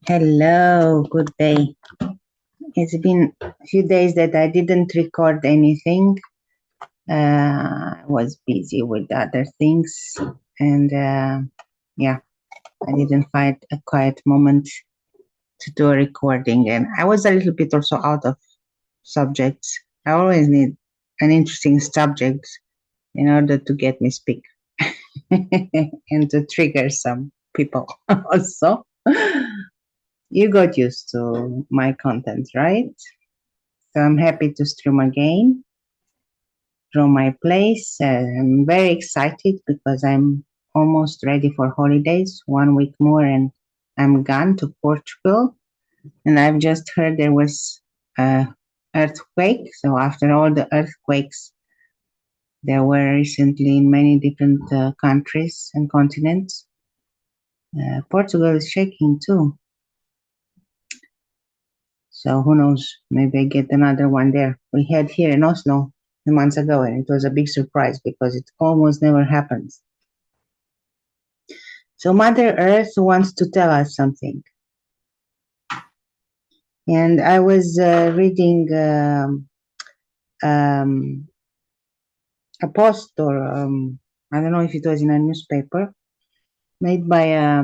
Hello, good day. It's been a few days that I didn't record anything. I was busy with other things, and yeah, I didn't find a quiet moment to do a recording. And I was a little bit also out of subjects. I always need an interesting subject in order to get me speak and to trigger some people also. You got used to my content, right? So I'm happy to stream again from my place. I'm very excited because I'm almost ready for holidays. 1 week more and I'm gone to Portugal. And I've just heard there was a earthquake. So after all the earthquakes there were recently in many different countries and continents, Portugal is shaking too. So who knows? Maybe I get another one there. We had here in Oslo months ago, and it was a big surprise because it almost never happens. So Mother Earth wants to tell us something. And I was reading a post, or I don't know if it was in a newspaper, made by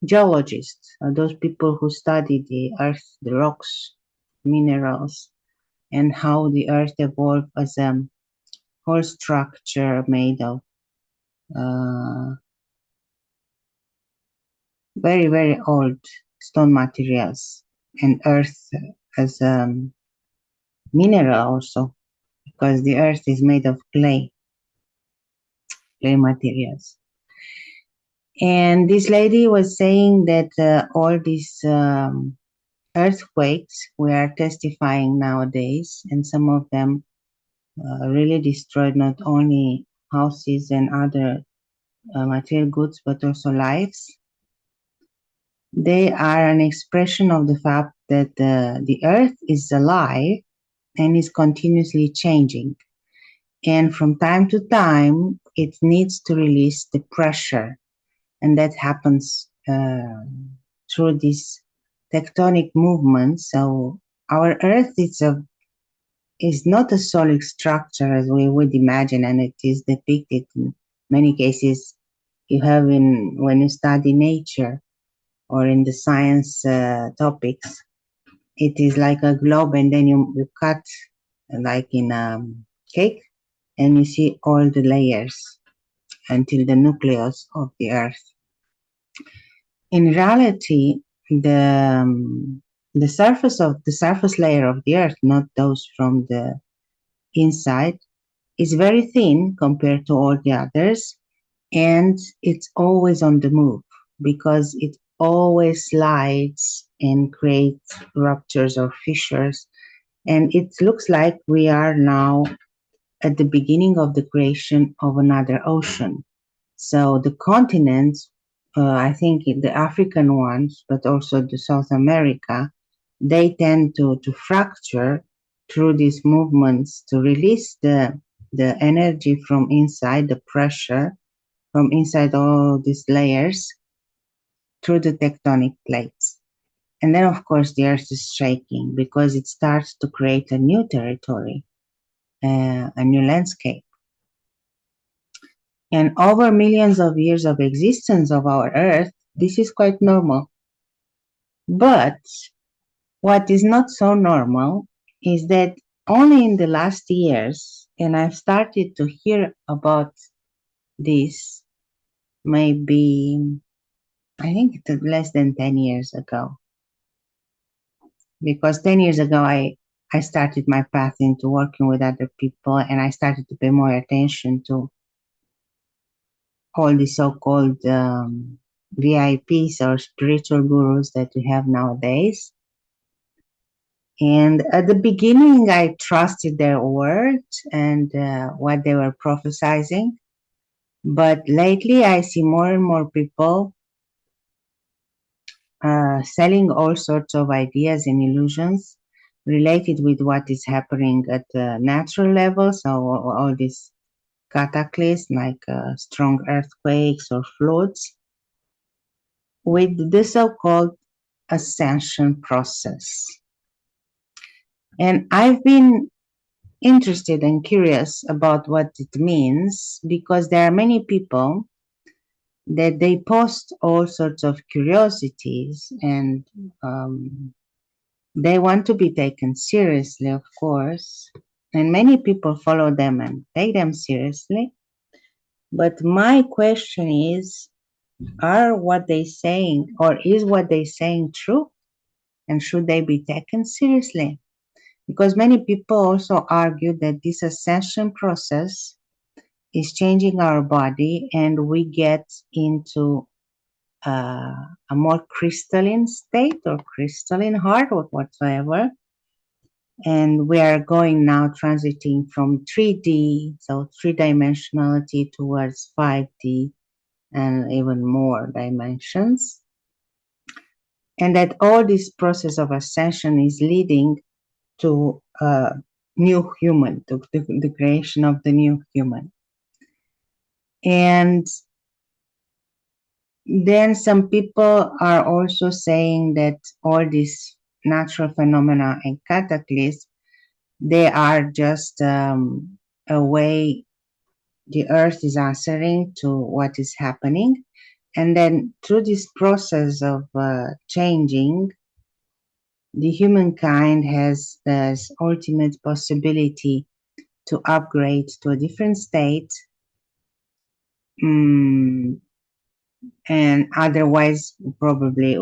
geologists, those people who study the earth, the rocks, minerals, and how the earth evolved as a whole structure made of very, very old stone materials, and earth as mineral also, because the earth is made of clay materials. And this lady was saying that all these earthquakes we are testifying nowadays, and some of them really destroyed not only houses and other material goods, but also lives. They are an expression of the fact that the earth is alive and is continuously changing. And from time to time, it needs to release the pressure. And that happens through these tectonic movements. So our earth is not a solid structure as we would imagine, and it is depicted in many cases you have when you study nature or in the science topics. It is like a globe, and then you cut like in a cake, and you see all the layers until the nucleus of the earth. In reality, the surface layer of the earth, not those from the inside, is very thin compared to all the others, and it's always on the move because it always slides and creates ruptures or fissures. And it looks like we are now at the beginning of the creation of another ocean. So the continents, I think the African ones, but also the South America, they tend to fracture through these movements to release the energy from inside, the pressure from inside all these layers through the tectonic plates. And then, of course, the earth is shaking because it starts to create a new territory, a new landscape. And over millions of years of existence of our earth, this is quite normal. But what is not so normal is that only in the last years, and I've started to hear about this maybe, I think it's less than 10 years ago. Because 10 years ago, I started my path into working with other people, and I started to pay more attention to all the so-called VIPs or spiritual gurus that we have nowadays. And at the beginning, I trusted their words and what they were prophesying. But lately, I see more and more people selling all sorts of ideas and illusions related with what is happening at the natural level. So all these cataclysms like strong earthquakes or floods, with the so-called ascension process. And I've been interested and curious about what it means because there are many people that they post all sorts of curiosities and they want to be taken seriously, of course, and many people follow them and take them seriously. But my question is, are what they saying or is what they saying true? And should they be taken seriously? Because many people also argue that this ascension process is changing our body and we get into a more crystalline state or crystalline heart or whatsoever. And we are going now transiting from 3D, so three-dimensionality, towards 5D and even more dimensions. And that all this process of ascension is leading to a new human, to the creation of the new human. And then some people are also saying that all these natural phenomena and cataclysms, they are just a way the earth is answering to what is happening. And then through this process of changing, the humankind has this ultimate possibility to upgrade to a different state. And otherwise, probably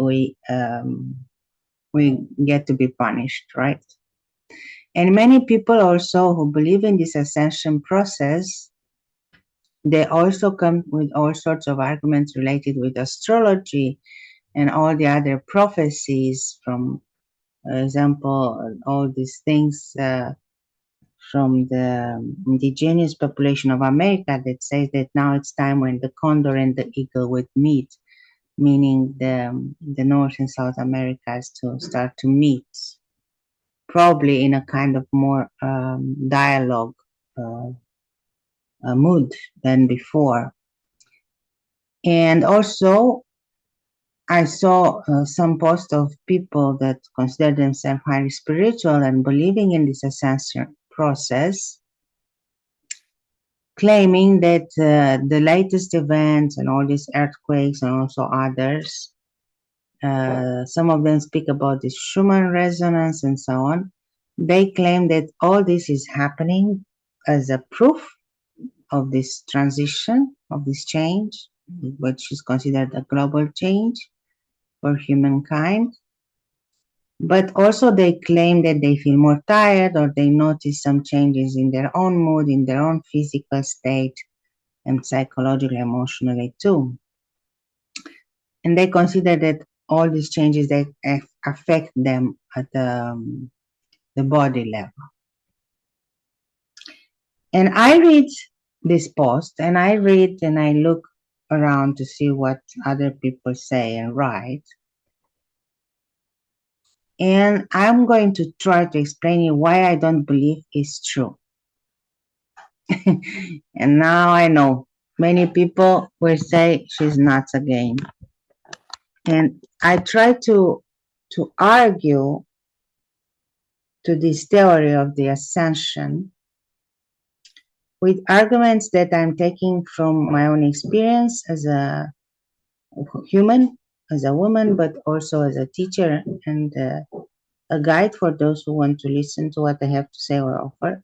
we get to be punished, right? And many people also who believe in this ascension process, they also come with all sorts of arguments related with astrology and all the other prophecies from, example, all these things from the indigenous population of America that says that now it's time when the condor and the eagle would meet, meaning the North and South Americas to start to meet, probably in a kind of more dialogue mood than before. And also, I saw some posts of people that consider themselves highly spiritual and believing in this ascension process, claiming that the latest events and all these earthquakes and also others, some of them speak about the Schumann resonance and so on. They claim that all this is happening as a proof of this transition, of this change, which is considered a global change for humankind. But also they claim that they feel more tired or they notice some changes in their own mood, in their own physical state, and psychologically, emotionally too. And they consider that all these changes that affect them at the body level. And I read this post and I read and I look around to see what other people say and write. And I'm going to try to explain you why I don't believe it's true. And now I know many people will say she's nuts again. And I try to argue to this theory of the ascension with arguments that I'm taking from my own experience as a human, as a woman, but also as a teacher and a guide for those who want to listen to what I have to say or offer.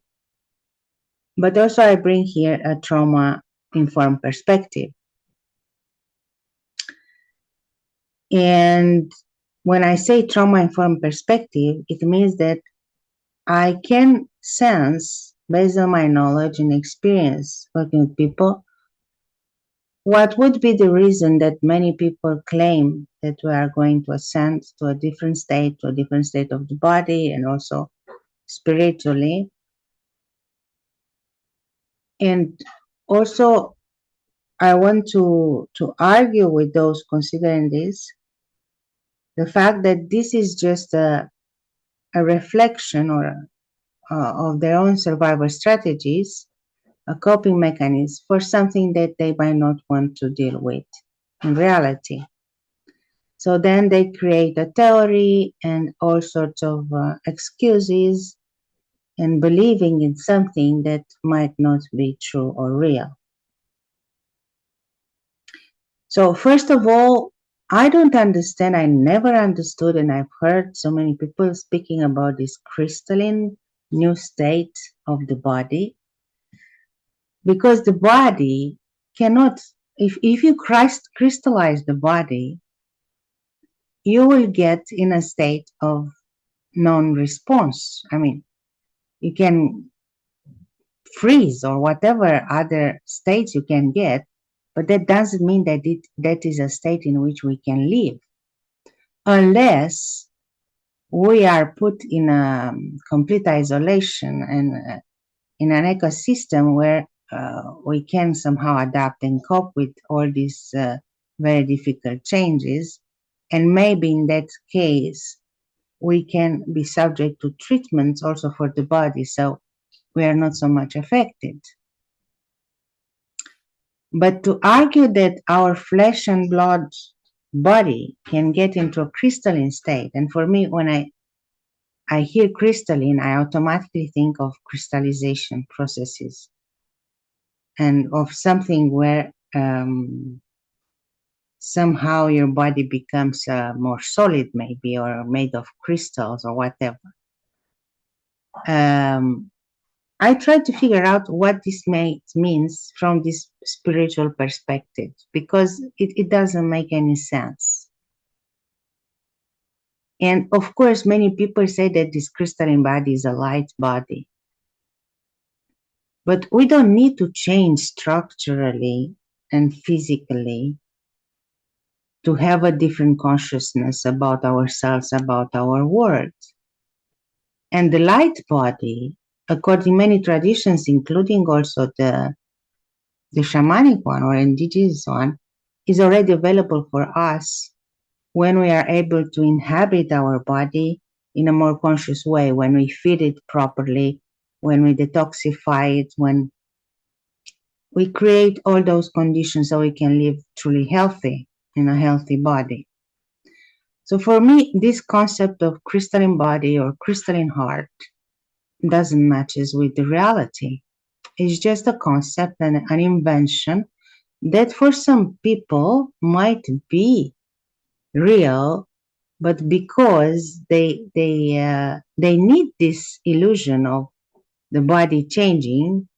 But also I bring here a trauma-informed perspective. And when I say trauma-informed perspective, it means that I can sense, based on my knowledge and experience working with people, what would be the reason that many people claim that we are going to ascend to a different state of the body and also spiritually. And also, I want to argue with those considering this, the fact that this is just a reflection or of their own survival strategies, a coping mechanism for something that they might not want to deal with in reality. So then they create a theory and all sorts of excuses and believing in something that might not be true or real. So first of all, I don't understand, I never understood, and I've heard so many people speaking about this crystalline new state of the body, because the body cannot, if you crystallize the body, you will get in a state of non-response. I mean, you can freeze or whatever other states you can get, but that doesn't mean that that is a state in which we can live, unless we are put in a complete isolation and in an ecosystem where we can somehow adapt and cope with all these very difficult changes. And maybe in that case, we can be subject to treatments also for the body, so we are not so much affected. But to argue that our flesh and blood body can get into a crystalline state, and for me, when I hear crystalline, I automatically think of crystallization processes and of something where somehow your body becomes more solid, maybe, or made of crystals or whatever. I try to figure out what this means from this spiritual perspective, because it doesn't make any sense. And of course, many people say that this crystalline body is a light body. But we don't need to change structurally and physically to have a different consciousness about ourselves, about our world. And the light body, according to many traditions, including also the shamanic one or indigenous one, is already available for us when we are able to inhabit our body in a more conscious way, when we feed it properly, when we detoxify it, when we create all those conditions so we can live truly healthy in a healthy body. So for me, this concept of crystalline body or crystalline heart doesn't matches with the reality. It's just a concept and an invention that for some people might be real, but because they need this illusion of the body changing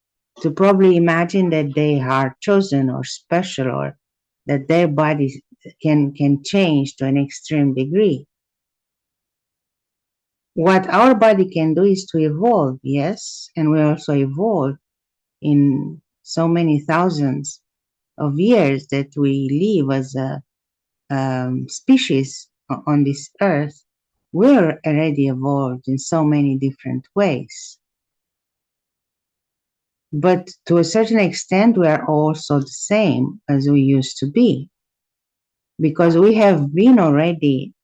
to probably imagine that they are chosen or special, or that their bodies can change to an extreme degree. What our body can do is to evolve, yes, and we also evolve in so many thousands of years that we live as a species on this earth. We're already evolved in so many different ways. But to a certain extent, we are also the same as we used to be, because we have been already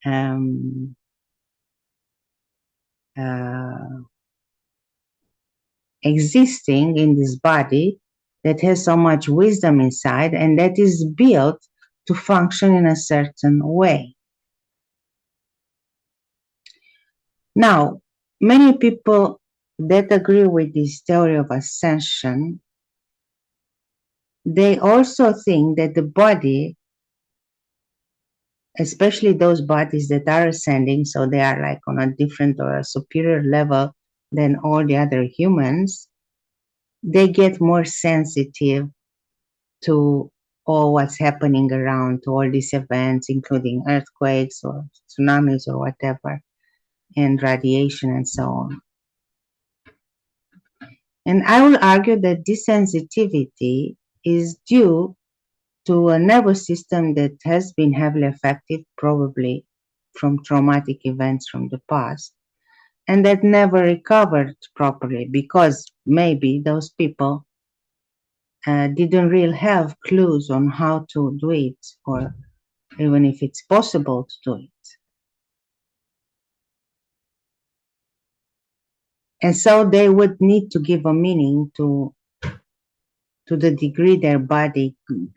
existing in this body that has so much wisdom inside and that is built to function in a certain way. Now, many people that agree with this theory of ascension, they also think that the body, especially those bodies that are ascending, so they are like on a different or a superior level than all the other humans, they get more sensitive to all what's happening around, to all these events, including earthquakes or tsunamis or whatever, and radiation and so on. And I will argue that this sensitivity is due to a nervous system that has been heavily affected, probably from traumatic events from the past, and that never recovered properly because maybe those people didn't really have clues on how to do it, or even if it's possible to do it. And so they would need to give a meaning to the degree their body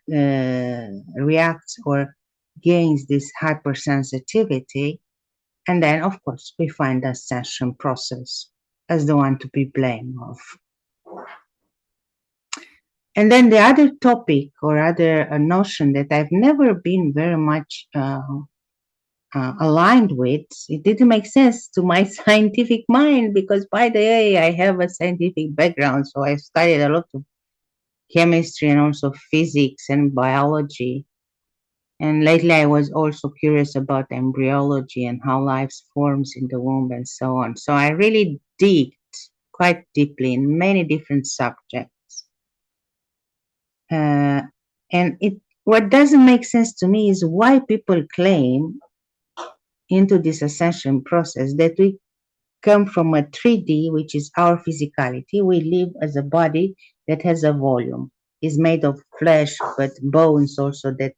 reacts or gains this hypersensitivity. And then, of course, we find the ascension process as the one to be blamed of. And then the other topic or other notion that I've never been very much aligned with, it didn't make sense to my scientific mind because, by the way, I have a scientific background, so I studied a lot of chemistry and also physics and biology. And lately I was also curious about embryology and how life forms in the womb and so on. So I really digged quite deeply in many different subjects. And what doesn't make sense to me is why people claim into this ascension process that we come from a 3D, which is our physicality. We live as a body that has a volume, is made of flesh, but bones also that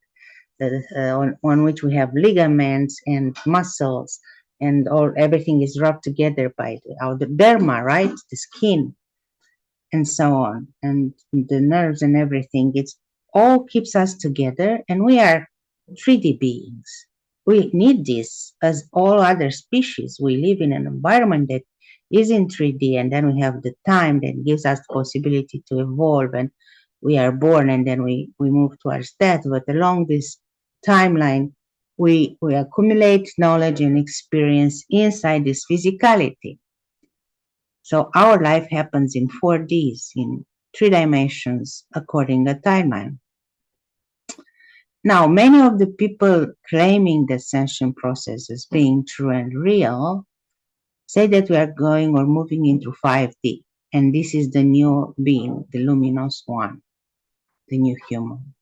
on which we have ligaments and muscles, and all everything is rubbed together by the derma, right? The skin, and so on, and the nerves and everything. It's all keeps us together, and we are 3D beings. We need this as all other species. We live in an environment that is in 3D, and then we have the time that gives us the possibility to evolve, and we are born, and then we move towards death. But along this timeline, we accumulate knowledge and experience inside this physicality. So our life happens in 4Ds, in 3 dimensions, according to the timeline. Now, many of the people claiming the ascension process as being true and real say that we are going or moving into 5D, and this is the new being, the luminous one, the new human.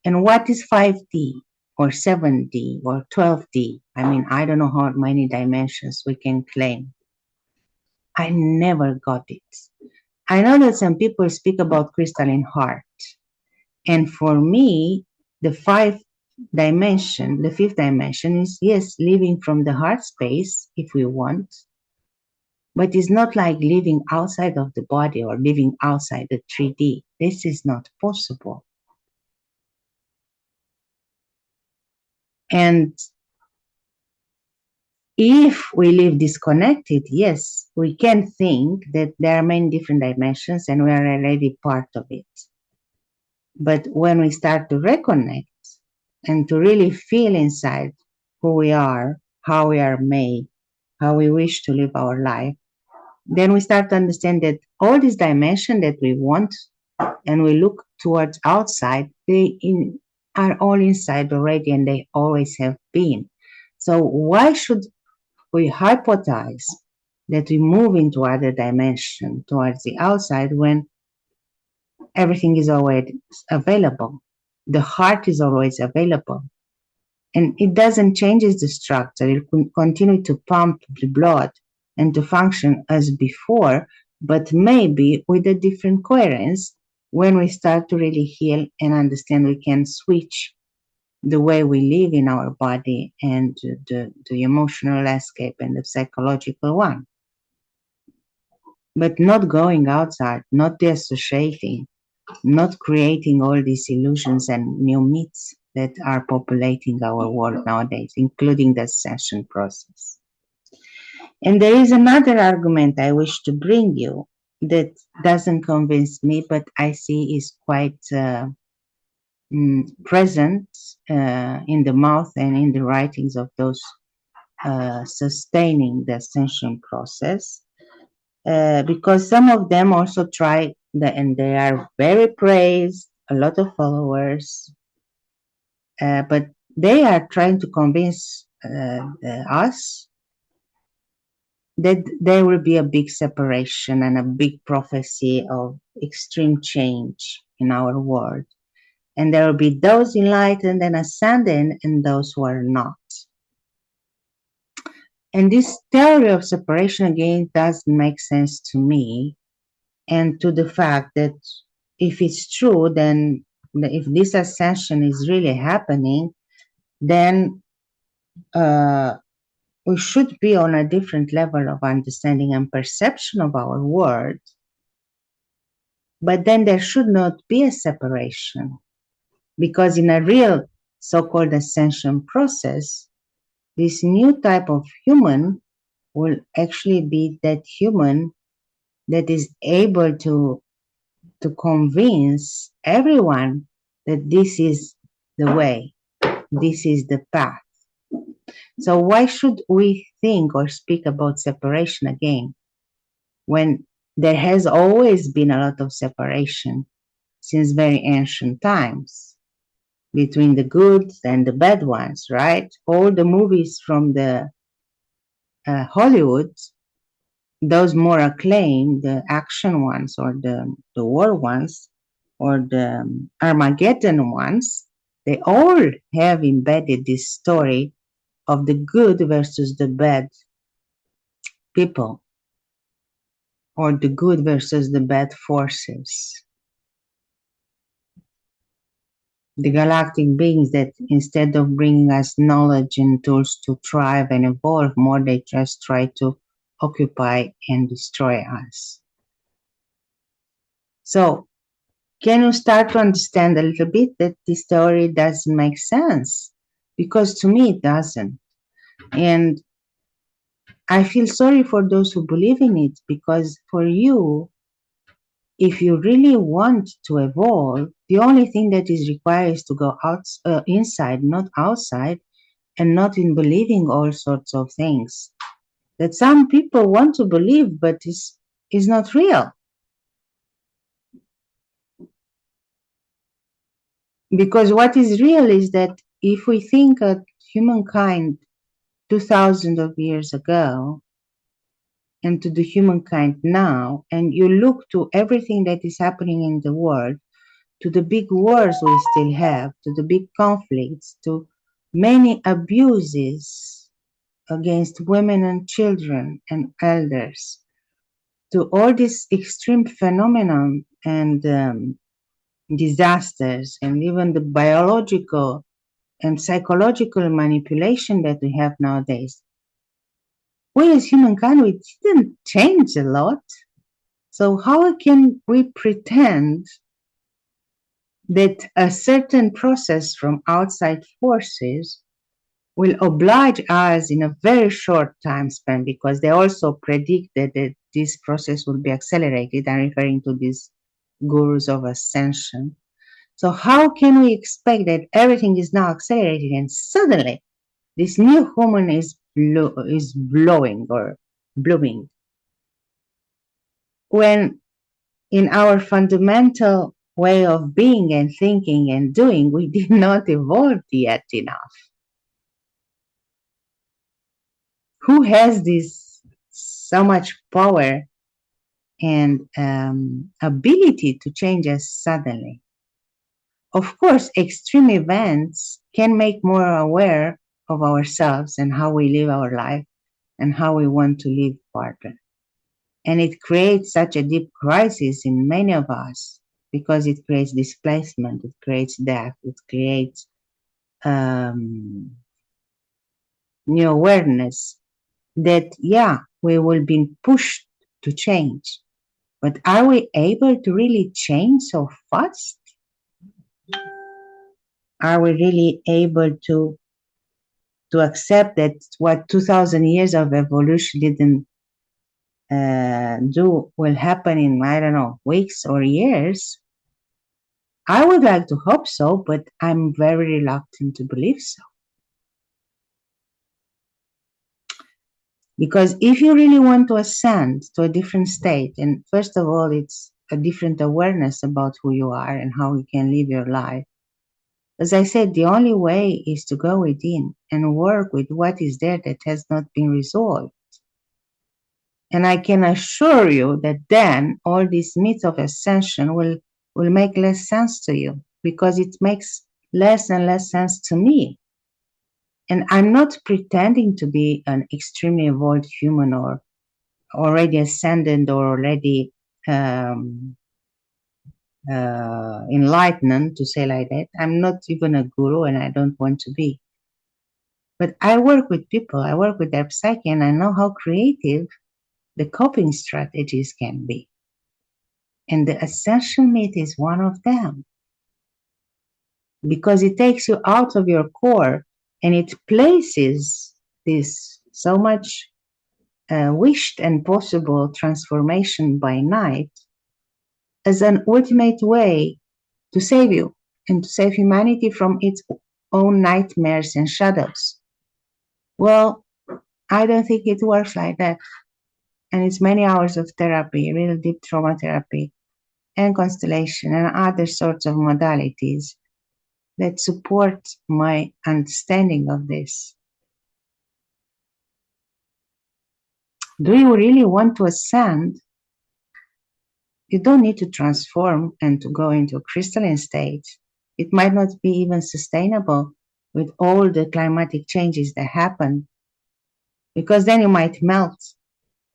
And what is 5D or 7D or 12D? I mean, I don't know how many dimensions we can claim. I never got it. I know that some people speak about crystalline heart. And for me, the fifth dimension is, yes, living from the heart space if we want, but it's not like living outside of the body or living outside the 3D. This is not possible. And if we live disconnected, yes, we can think that there are many different dimensions and we are already part of it. But when we start to reconnect and to really feel inside who we are, how we are made, how we wish to live our life, then we start to understand that all these dimensions that we want and we look towards outside, they are all inside already and they always have been. So why should we hypothesize that we move into other dimension towards the outside when everything is always available? The heart is always available. And it doesn't change the structure. It will continue to pump the blood and to function as before, but maybe with a different coherence. When we start to really heal and understand, we can switch the way we live in our body and the emotional landscape and the psychological one. But not going outside, not dissociating, not creating all these illusions and new myths that are populating our world nowadays, including the ascension process. And there is another argument I wish to bring you that doesn't convince me, but I see is quite present in the mouth and in the writings of those sustaining the ascension process, because some of them also try, and they are very praised, a lot of followers, but they are trying to convince us that there will be a big separation and a big prophecy of extreme change in our world. And there will be those enlightened and ascended and those who are not. And this theory of separation, again, doesn't make sense to me, and to the fact that if it's true, then if this ascension is really happening, then we should be on a different level of understanding and perception of our world. But then there should not be a separation, because in a real so-called ascension process, this new type of human will actually be that human that is able to convince everyone that this is the way, this is the path. So why should we think or speak about separation again when there has always been a lot of separation since very ancient times between the good and the bad ones, right? All the movies from the Hollywood, those more acclaimed, the action ones or the war ones or the Armageddon ones, they all have embedded this story of the good versus the bad people, or the good versus the bad forces. The galactic beings that instead of bringing us knowledge and tools to thrive and evolve more, they just try to occupy and destroy us. So, can you start to understand a little bit that this story doesn't make sense? Because to me it doesn't. And I feel sorry for those who believe in it, because for you, if you really want to evolve, the only thing that is required is to go inside, not outside, and not in believing all sorts of things that some people want to believe, but is not real. Because what is real is that if we think of humankind 2000 of years ago and to the humankind now, and you look to everything that is happening in the world, to the big wars we still have, to the big conflicts, to many abuses against women and children and elders, to all this extreme phenomenon and disasters, and even the biological and psychological manipulation that we have nowadays. We as humankind, we didn't change a lot. So how can we pretend that a certain process from outside forces will oblige us in a very short time span, because they also predict that this process will be accelerated? I'm referring to these gurus of ascension. So how can we expect that everything is now accelerated and suddenly this new human is blowing or blooming, when in our fundamental way of being and thinking and doing, we did not evolve yet enough? Who has this so much power and ability to change us suddenly? Of course, extreme events can make more aware of ourselves and how we live our life and how we want to live further. And it creates such a deep crisis in many of us, because it creates displacement, it creates death, it creates new awareness that, yeah, we will be pushed to change. But are we able to really change so fast? Are we really able to accept that what 2000 years of evolution didn't do will happen in, I don't know, weeks or years? I would like to hope so, but I'm very reluctant to believe so. Because if you really want to ascend to a different state, and first of all, it's a different awareness about who you are and how you can live your life. As I said, the only way is to go within and work with what is there that has not been resolved. And I can assure you that then all these myths of ascension will make less sense to you, because it makes less and less sense to me. And I'm not pretending to be an extremely evolved human or already ascended or already enlightened, to say like that. I'm not even a guru, and I don't want to be. But I work with people, I work with their psyche, and I know how creative the coping strategies can be. And the ascension myth is one of them. because it takes you out of your core and it places this so much wished and possible transformation by night as an ultimate way to save you and to save humanity from its own nightmares and shadows. Well, I don't think it works like that. And it's many hours of therapy, real deep trauma therapy, and constellation and other sorts of modalities that support my understanding of this. Do you really want to ascend? You don't need to transform and to go into a crystalline state. It might not be even sustainable with all the climatic changes that happen, because then you might melt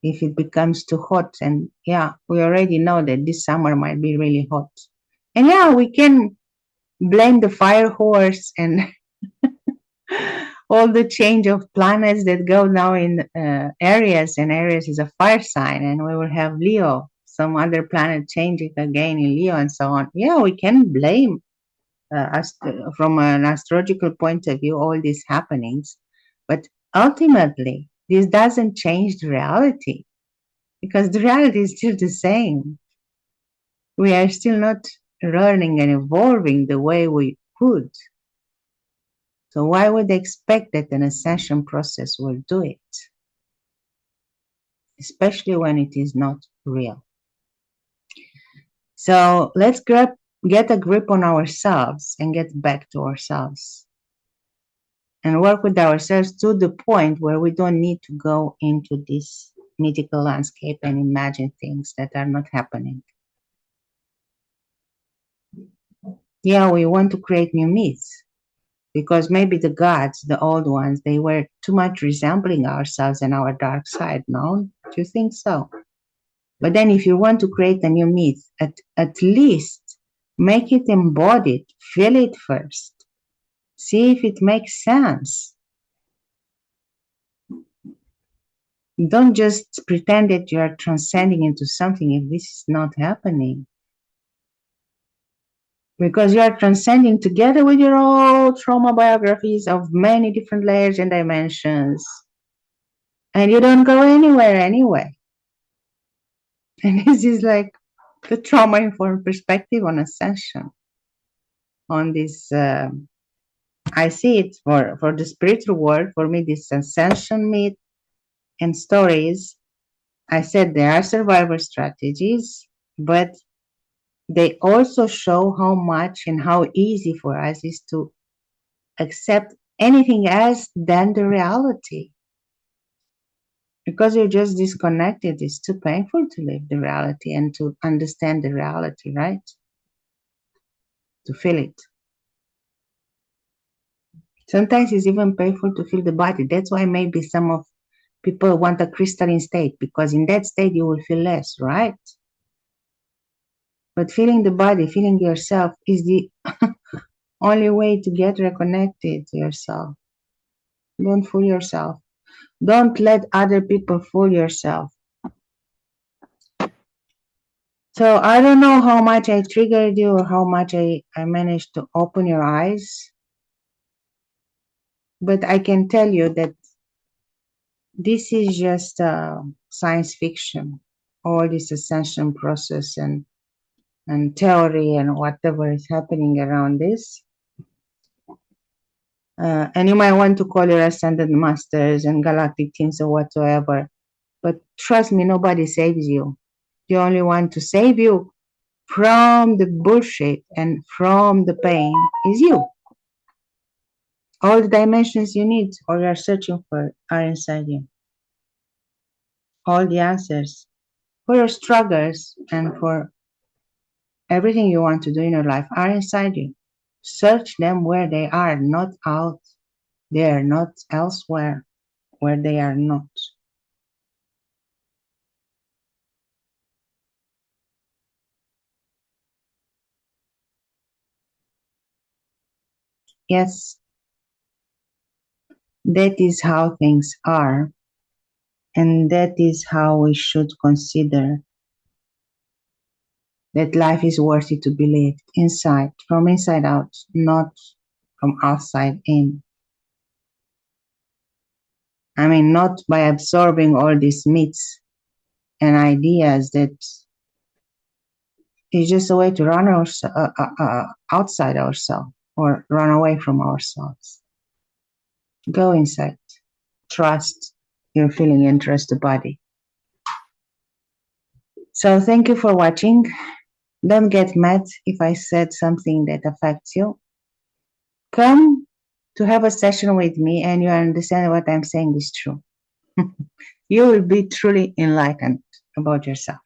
if it becomes too hot. And yeah, we already know that this summer might be really hot. And yeah, we can blame the fire horse and all the change of planets that go now in Aries, and Aries is a fire sign, and we will have Leo, some other planet changing again in Leo, and so on. Yeah, we can blame from an astrological point of view all these happenings, but ultimately this doesn't change the reality, because the reality is still the same. We are still not learning and evolving the way we could. So why would they expect that an ascension process will do it? Especially when it is not real. So let's get a grip on ourselves and get back to ourselves. And work with ourselves to the point where we don't need to go into this mythical landscape and imagine things that are not happening. Yeah, we want to create new myths, because maybe the gods, the old ones, they were too much resembling ourselves and our dark side, no? Do you think so? But then if you want to create a new myth, at least make it embodied, feel it first. See if it makes sense. Don't just pretend that you are transcending into something if this is not happening. Because you are transcending together with your old trauma biographies of many different layers and dimensions. And you don't go anywhere anyway. And this is like the trauma-informed perspective on ascension. On this, I see it for the spiritual world. For me, this ascension myth and stories, I said there are survival strategies, but they also show how much and how easy for us is to accept anything else than the reality. Because you're just disconnected, it's too painful to live the reality and to understand the reality, right? To feel it. Sometimes it's even painful to feel the body. That's why maybe some of people want a crystalline state, because in that state you will feel less, right? But feeling the body, feeling yourself is the only way to get reconnected to yourself. Don't fool yourself. Don't let other people fool yourself. So I don't know how much I triggered you or how much I managed to open your eyes. But I can tell you that this is just science fiction. All this ascension process and theory and whatever is happening around this. And you might want to call your ascended masters and galactic teams or whatsoever. But trust me, nobody saves you. The only one to save you from the bullshit and from the pain is you. All the dimensions you need or you are searching for are inside you. All the answers for your struggles and for everything you want to do in your life are inside you. Search them where they are, not out there, not elsewhere, where they are not. Yes, that is how things are, and that is how we should consider that life is worthy to be lived inside, from inside out, not from outside in. I mean, not by absorbing all these myths and ideas that is just a way to run outside ourselves or run away from ourselves. Go inside. Trust your feeling and trust the body. So thank you for watching. Don't get mad if I said something that affects you. Come to have a session with me and you understand what I'm saying is true. You will be truly enlightened about yourself.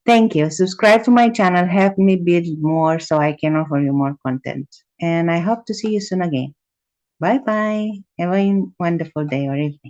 Thank you. Subscribe to my channel. Help me build more so I can offer you more content. And I hope to see you soon again. Bye bye. Have a wonderful day or evening.